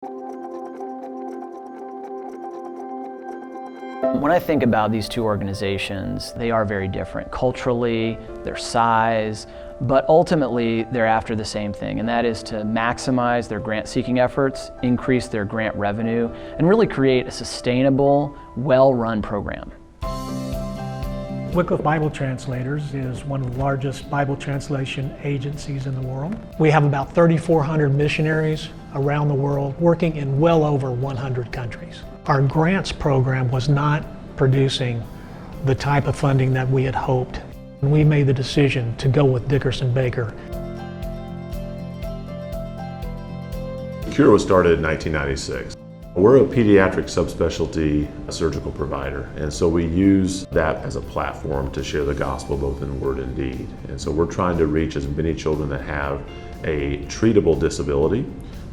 When I think about these two organizations, they are very different culturally, their size, but ultimately they're after the same thing, and that is to maximize their grant-seeking efforts, increase their grant revenue, and really create a sustainable, well-run program. Wycliffe Bible Translators is one of the largest Bible translation agencies in the world. We have about 3,400 missionaries around the world working in well over 100 countries. Our grants program was not producing the type of funding that we had hoped. We made the decision to go with Dickerson Bakker. Cure was started in 1996. We're a pediatric subspecialty surgical provider, and so we use that as a platform to share the gospel both in word and deed. And so we're trying to reach as many children that have a treatable disability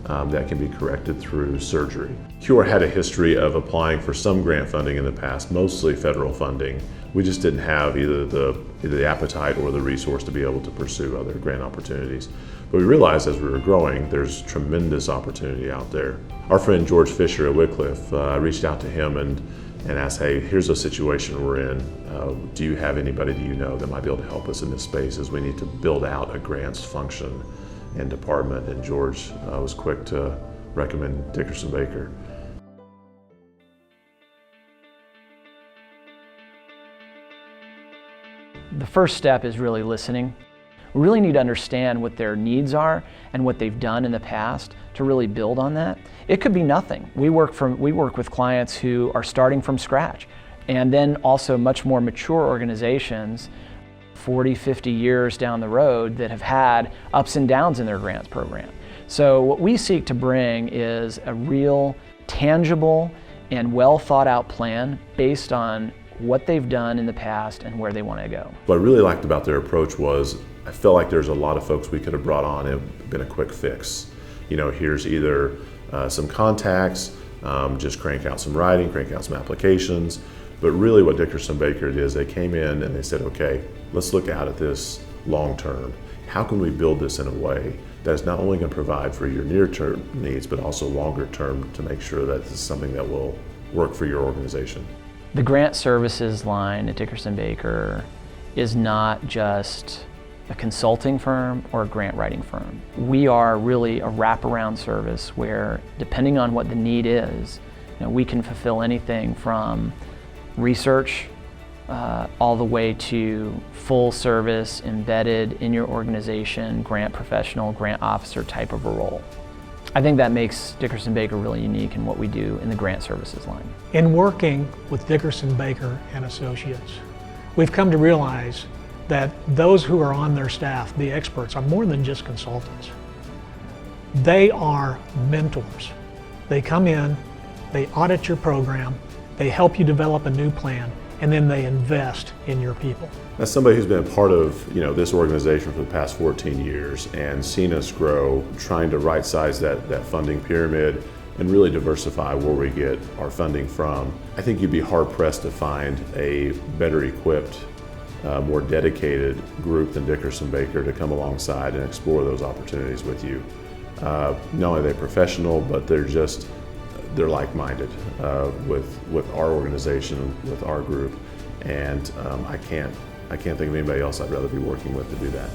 that can be corrected through surgery. Cure had a history of applying for some grant funding in the past, mostly federal funding. We just didn't have either the appetite or the resource to be able to pursue other grant opportunities. But we realized as we were growing, there's tremendous opportunity out there. Our friend George Fisher at Wycliffe reached out to him and asked, hey, here's a situation we're in. Do you have anybody that you know that might be able to help us in this space as we need to build out a grants function and department? And George was quick to recommend Dickerson Bakker. The first step is really listening. We really need to understand what their needs are and what they've done in the past to really build on that. It could be nothing. We work with clients who are starting from scratch, and then also much more mature organizations 40, 50 years down the road that have had ups and downs in their grants program. So what we seek to bring is a real, tangible, and well thought out plan based on what they've done in the past and where they want to go. What I really liked about their approach was I felt like there's a lot of folks we could have brought on and it'd been a quick fix. You know, here's either some contacts, just crank out some writing, crank out some applications. But really what Dickerson Bakker did is they came in and they said, okay, let's look out at this long term. How can we build this in a way that is not only going to provide for your near-term needs, but also longer term to make sure that this is something that will work for your organization? The grant services line at Dickerson Bakker is not just a consulting firm or a grant writing firm. We are really a wraparound service where, depending on what the need is, we can fulfill anything from research all the way to full service, embedded in your organization, grant professional, grant officer type of a role. I think that makes Dickerson Bakker really unique in what we do in the grant services line. In working with Dickerson Bakker and Associates, we've come to realize that those who are on their staff, the experts, are more than just consultants. They are mentors. They come in, they audit your program, they help you develop a new plan, and then they invest in your people. As somebody who's been a part of this organization for the past 14 years and seen us grow, trying to right size that funding pyramid and really diversify where we get our funding from, I think you'd be hard pressed to find a better equipped, more dedicated group than Dickerson Bakker to come alongside and explore those opportunities with you. Not only are they professional, but they're like-minded with our organization, with our group, and I can't think of anybody else I'd rather be working with to do that.